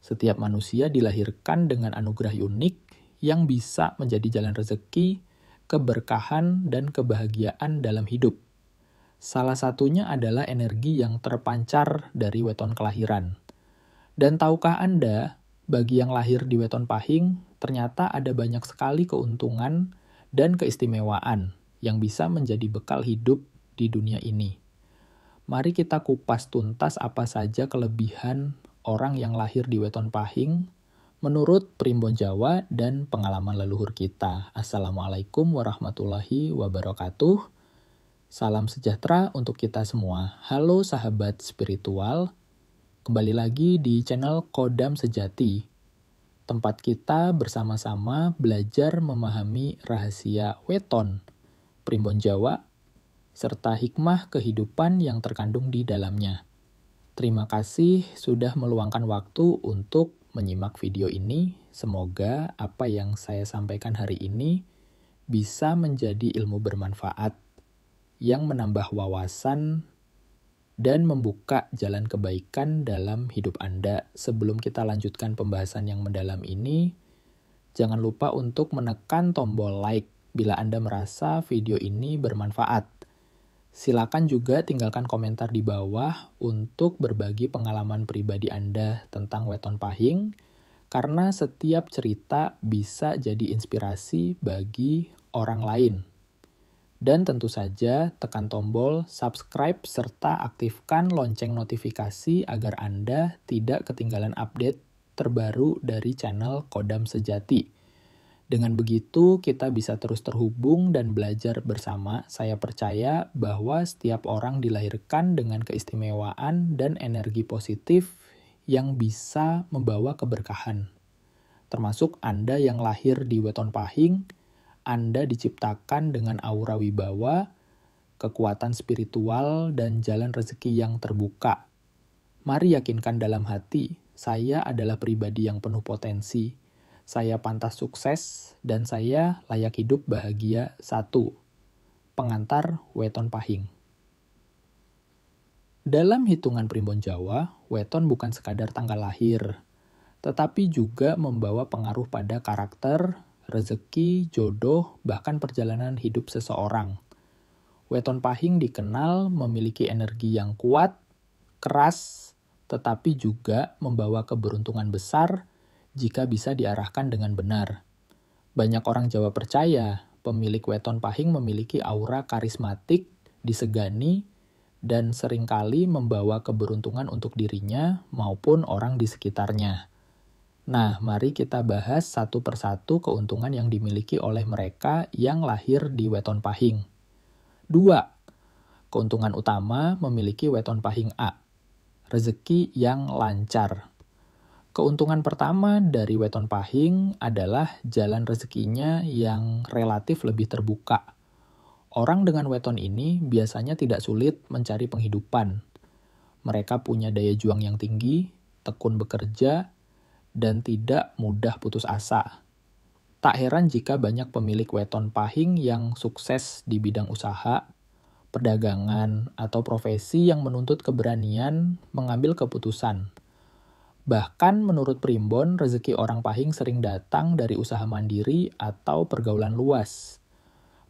Setiap manusia dilahirkan dengan anugerah unik yang bisa menjadi jalan rezeki, keberkahan, dan kebahagiaan dalam hidup. Salah satunya adalah energi yang terpancar dari weton kelahiran. Dan tahukah Anda, bagi yang lahir di weton pahing, ternyata ada banyak sekali keuntungan dan keistimewaan yang bisa menjadi bekal hidup di dunia ini. Mari kita kupas tuntas apa saja kelebihan orang yang lahir di weton pahing menurut Primbon Jawa dan pengalaman leluhur kita. Assalamualaikum warahmatullahi wabarakatuh. Salam sejahtera untuk kita semua. Halo sahabat spiritual, kembali lagi di channel Kodam Sejati. Tempat kita bersama-sama belajar memahami rahasia weton, Primbon Jawa, serta hikmah kehidupan yang terkandung di dalamnya. Terima kasih sudah meluangkan waktu untuk menyimak video ini. Semoga apa yang saya sampaikan hari ini bisa menjadi ilmu bermanfaat yang menambah wawasan dan membuka jalan kebaikan dalam hidup Anda. Sebelum kita lanjutkan pembahasan yang mendalam ini, jangan lupa untuk menekan tombol like bila Anda merasa video ini bermanfaat. Silakan juga tinggalkan komentar di bawah untuk berbagi pengalaman pribadi Anda tentang weton pahing, karena setiap cerita bisa jadi inspirasi bagi orang lain. Dan tentu saja tekan tombol subscribe serta aktifkan lonceng notifikasi agar Anda tidak ketinggalan update terbaru dari channel Kodam Sejati. Dengan begitu kita bisa terus terhubung dan belajar bersama. Saya percaya bahwa setiap orang dilahirkan dengan keistimewaan dan energi positif yang bisa membawa keberkahan. Termasuk Anda yang lahir di weton pahing, Anda diciptakan dengan aura wibawa, kekuatan spiritual, dan jalan rezeki yang terbuka. Mari yakinkan dalam hati, saya adalah pribadi yang penuh potensi. Saya pantas sukses, dan saya layak hidup bahagia. 1. Pengantar weton pahing. Dalam hitungan Primbon Jawa, weton bukan sekadar tanggal lahir, tetapi juga membawa pengaruh pada karakter, rezeki, jodoh, bahkan perjalanan hidup seseorang. Weton pahing dikenal memiliki energi yang kuat, keras, tetapi juga membawa keberuntungan besar jika bisa diarahkan dengan benar. Banyak orang Jawa percaya pemilik weton pahing memiliki aura karismatik, disegani, dan seringkali membawa keberuntungan untuk dirinya maupun orang di sekitarnya. Nah, mari kita bahas satu persatu keuntungan yang dimiliki oleh mereka yang lahir di weton pahing. 2. Keuntungan utama memiliki weton pahing A. Rezeki yang lancar. Keuntungan pertama dari weton pahing adalah jalan rezekinya yang relatif lebih terbuka. Orang dengan weton ini biasanya tidak sulit mencari penghidupan. Mereka punya daya juang yang tinggi, tekun bekerja, dan tidak mudah putus asa. Tak heran jika banyak pemilik weton pahing yang sukses di bidang usaha, perdagangan, atau profesi yang menuntut keberanian mengambil keputusan. Bahkan menurut Primbon, rezeki orang pahing sering datang dari usaha mandiri atau pergaulan luas.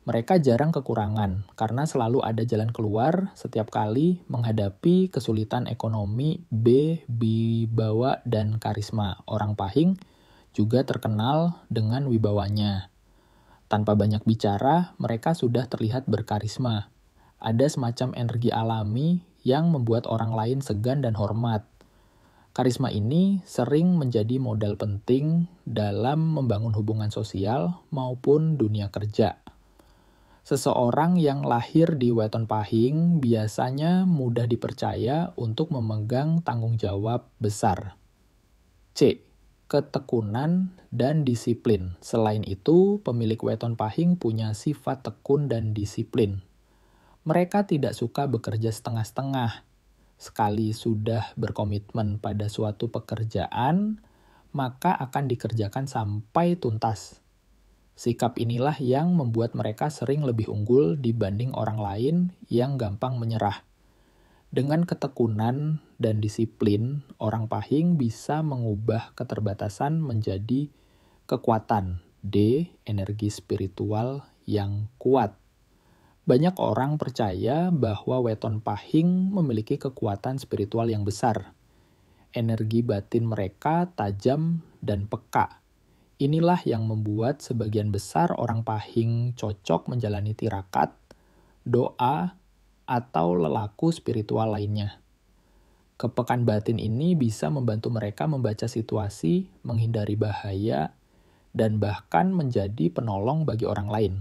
Mereka jarang kekurangan karena selalu ada jalan keluar setiap kali menghadapi kesulitan ekonomi. Wibawa dan karisma orang pahing juga terkenal dengan wibawanya. Tanpa banyak bicara, mereka sudah terlihat berkarisma. Ada semacam energi alami yang membuat orang lain segan dan hormat. Karisma ini sering menjadi modal penting dalam membangun hubungan sosial maupun dunia kerja. Seseorang yang lahir di weton pahing biasanya mudah dipercaya untuk memegang tanggung jawab besar. C. Ketekunan dan disiplin. Selain itu, pemilik weton pahing punya sifat tekun dan disiplin. Mereka tidak suka bekerja setengah-setengah. Sekali sudah berkomitmen pada suatu pekerjaan, maka akan dikerjakan sampai tuntas. Sikap inilah yang membuat mereka sering lebih unggul dibanding orang lain yang gampang menyerah. Dengan ketekunan dan disiplin, orang Pahing bisa mengubah keterbatasan menjadi kekuatan. D. Energi spiritual yang kuat. Banyak orang percaya bahwa weton Pahing memiliki kekuatan spiritual yang besar. Energi batin mereka tajam dan peka. Inilah yang membuat sebagian besar orang Pahing cocok menjalani tirakat, doa, atau lelaku spiritual lainnya. Kepekaan batin ini bisa membantu mereka membaca situasi, menghindari bahaya, dan bahkan menjadi penolong bagi orang lain.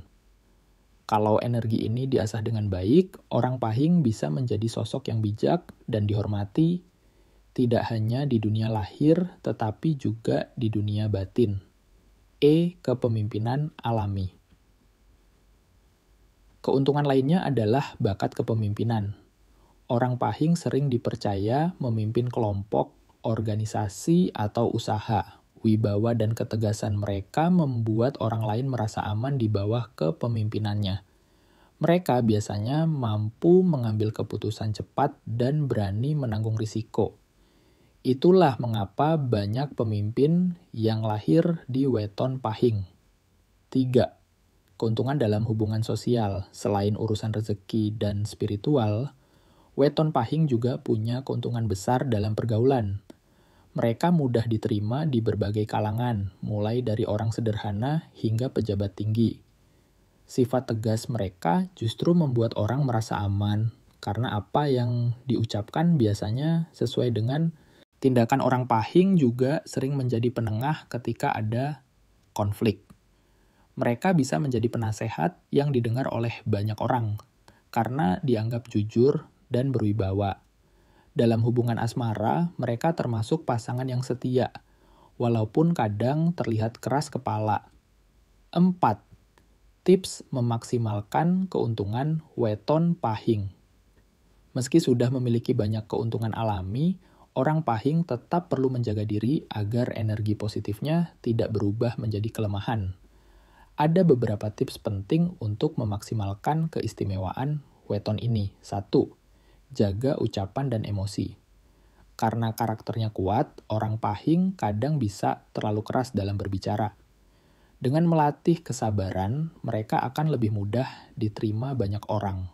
Kalau energi ini diasah dengan baik, orang Pahing bisa menjadi sosok yang bijak dan dihormati, tidak hanya di dunia lahir, tetapi juga di dunia batin. E. Kepemimpinan alami. Keuntungan lainnya adalah bakat kepemimpinan. Orang Pahing sering dipercaya memimpin kelompok, organisasi, atau usaha. Wibawa dan ketegasan mereka membuat orang lain merasa aman di bawah kepemimpinannya. Mereka biasanya mampu mengambil keputusan cepat dan berani menanggung risiko. Itulah mengapa banyak pemimpin yang lahir di weton Pahing. 3. Keuntungan dalam hubungan sosial. Selain urusan rezeki dan spiritual, weton Pahing juga punya keuntungan besar dalam pergaulan. Mereka mudah diterima di berbagai kalangan, mulai dari orang sederhana hingga pejabat tinggi. Sifat tegas mereka justru membuat orang merasa aman, karena apa yang diucapkan biasanya sesuai dengan tindakan. Orang Pahing juga sering menjadi penengah ketika ada konflik. Mereka bisa menjadi penasehat yang didengar oleh banyak orang, karena dianggap jujur dan berwibawa. Dalam hubungan asmara, mereka termasuk pasangan yang setia, walaupun kadang terlihat keras kepala. 4. Tips memaksimalkan keuntungan weton Pahing. Meski sudah memiliki banyak keuntungan alami, orang Pahing tetap perlu menjaga diri agar energi positifnya tidak berubah menjadi kelemahan. Ada beberapa tips penting untuk memaksimalkan keistimewaan weton ini. 1. Jaga ucapan dan emosi. Karena karakternya kuat, orang Pahing kadang bisa terlalu keras dalam berbicara. Dengan melatih kesabaran, mereka akan lebih mudah diterima banyak orang.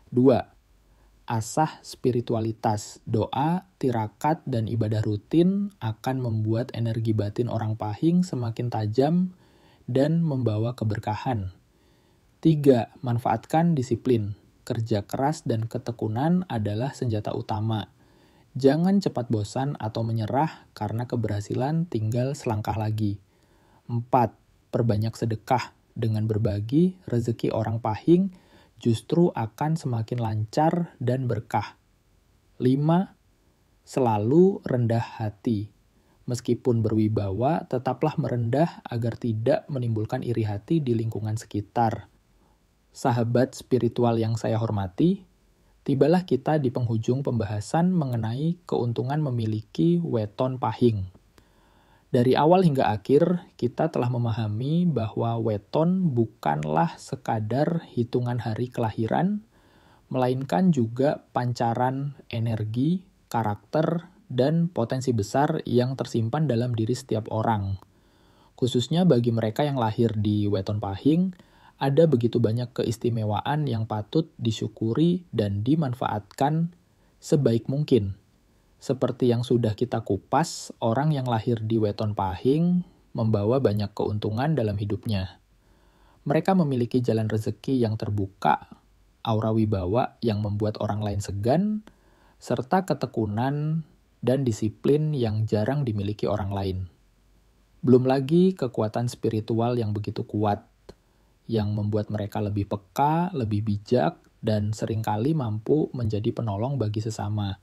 2. Asah spiritualitas. Doa, tirakat, dan ibadah rutin akan membuat energi batin orang Pahing semakin tajam dan membawa keberkahan. 3. Manfaatkan disiplin. Kerja keras dan ketekunan adalah senjata utama. Jangan cepat bosan atau menyerah karena keberhasilan tinggal selangkah lagi. 4. Perbanyak sedekah. Dengan berbagi, rezeki orang Pahing justru akan semakin lancar dan berkah. 5. Selalu rendah hati. Meskipun berwibawa, tetaplah merendah agar tidak menimbulkan iri hati di lingkungan sekitar. Sahabat spiritual yang saya hormati, tibalah kita di penghujung pembahasan mengenai keuntungan memiliki weton Pahing. Dari awal hingga akhir, kita telah memahami bahwa weton bukanlah sekadar hitungan hari kelahiran, melainkan juga pancaran energi, karakter, dan potensi besar yang tersimpan dalam diri setiap orang. Khususnya bagi mereka yang lahir di weton Pahing, ada begitu banyak keistimewaan yang patut disyukuri dan dimanfaatkan sebaik mungkin. Seperti yang sudah kita kupas, orang yang lahir di weton Pahing membawa banyak keuntungan dalam hidupnya. Mereka memiliki jalan rezeki yang terbuka, aura wibawa yang membuat orang lain segan, serta ketekunan dan disiplin yang jarang dimiliki orang lain. Belum lagi kekuatan spiritual yang begitu kuat, yang membuat mereka lebih peka, lebih bijak, dan seringkali mampu menjadi penolong bagi sesama.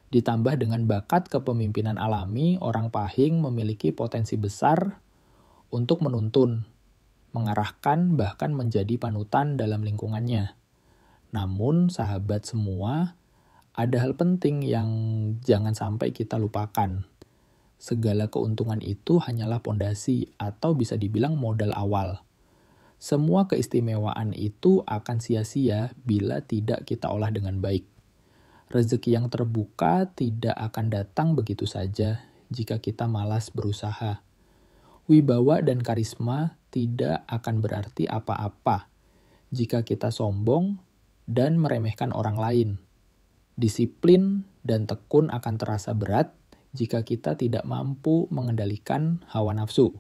Ditambah dengan bakat kepemimpinan alami, orang Pahing memiliki potensi besar untuk menuntun, mengarahkan, bahkan menjadi panutan dalam lingkungannya. Namun, sahabat semua, ada hal penting yang jangan sampai kita lupakan. Segala keuntungan itu hanyalah pondasi atau bisa dibilang modal awal. Semua keistimewaan itu akan sia-sia bila tidak kita olah dengan baik. Rezeki yang terbuka tidak akan datang begitu saja jika kita malas berusaha. Wibawa dan karisma tidak akan berarti apa-apa jika kita sombong dan meremehkan orang lain. Disiplin dan tekun akan terasa berat jika kita tidak mampu mengendalikan hawa nafsu.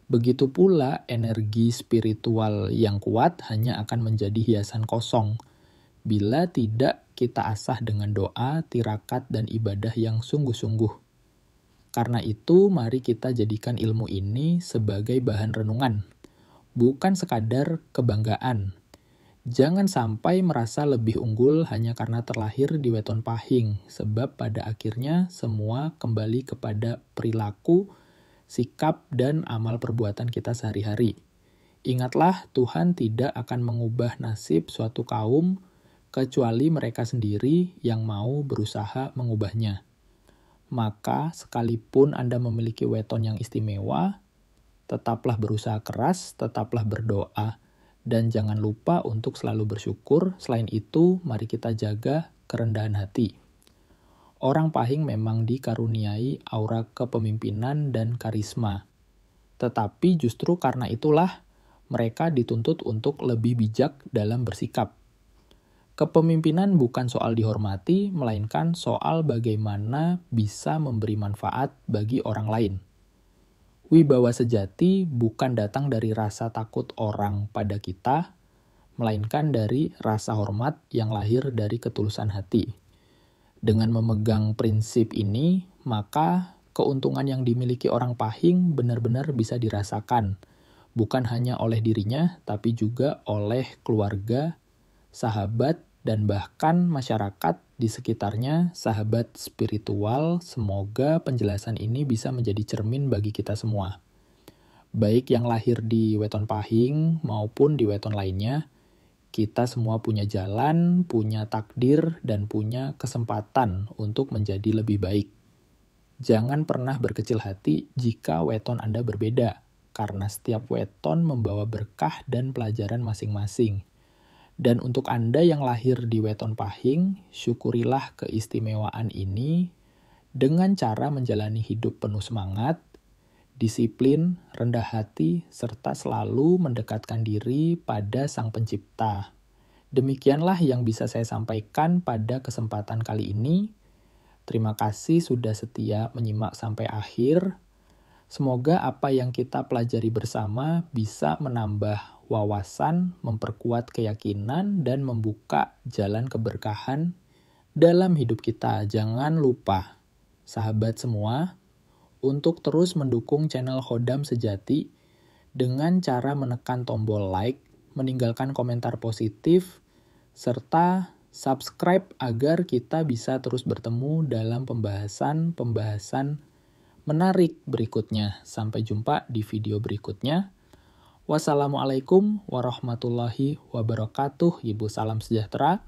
Begitu pula energi spiritual yang kuat hanya akan menjadi hiasan kosong bila tidak kita asah dengan doa, tirakat, dan ibadah yang sungguh-sungguh. Karena itu, mari kita jadikan ilmu ini sebagai bahan renungan, bukan sekadar kebanggaan. Jangan sampai merasa lebih unggul hanya karena terlahir di weton pahing, sebab pada akhirnya semua kembali kepada perilaku, sikap, dan amal perbuatan kita sehari-hari. Ingatlah, Tuhan tidak akan mengubah nasib suatu kaum kecuali mereka sendiri yang mau berusaha mengubahnya. Maka, sekalipun Anda memiliki weton yang istimewa, tetaplah berusaha keras, tetaplah berdoa, dan jangan lupa untuk selalu bersyukur. Selain itu, mari kita jaga kerendahan hati. Orang pahing memang dikaruniai aura kepemimpinan dan karisma. Tetapi justru karena itulah mereka dituntut untuk lebih bijak dalam bersikap. Kepemimpinan bukan soal dihormati, melainkan soal bagaimana bisa memberi manfaat bagi orang lain. Wibawa sejati bukan datang dari rasa takut orang pada kita, melainkan dari rasa hormat yang lahir dari ketulusan hati. Dengan memegang prinsip ini, maka keuntungan yang dimiliki orang pahing benar-benar bisa dirasakan, bukan hanya oleh dirinya, tapi juga oleh keluarga, sahabat, dan bahkan masyarakat di sekitarnya, sahabat spiritual. Semoga penjelasan ini bisa menjadi cermin bagi kita semua. Baik yang lahir di weton pahing maupun di weton lainnya, kita semua punya jalan, punya takdir, dan punya kesempatan untuk menjadi lebih baik. Jangan pernah berkecil hati jika weton Anda berbeda, karena setiap weton membawa berkah dan pelajaran masing-masing. Dan untuk Anda yang lahir di weton pahing, syukurilah keistimewaan ini dengan cara menjalani hidup penuh semangat, disiplin, rendah hati, serta selalu mendekatkan diri pada Sang Pencipta. Demikianlah yang bisa saya sampaikan pada kesempatan kali ini. Terima kasih sudah setia menyimak sampai akhir. Semoga apa yang kita pelajari bersama bisa menambah wawasan, memperkuat keyakinan, dan membuka jalan keberkahan dalam hidup kita. Jangan lupa, sahabat semua, untuk terus mendukung channel Khodam Sejati dengan cara menekan tombol like, meninggalkan komentar positif, serta subscribe agar kita bisa terus bertemu dalam pembahasan menarik berikutnya. Sampai jumpa di video berikutnya. Wassalamualaikum warahmatullahi wabarakatuh. Ibu salam sejahtera.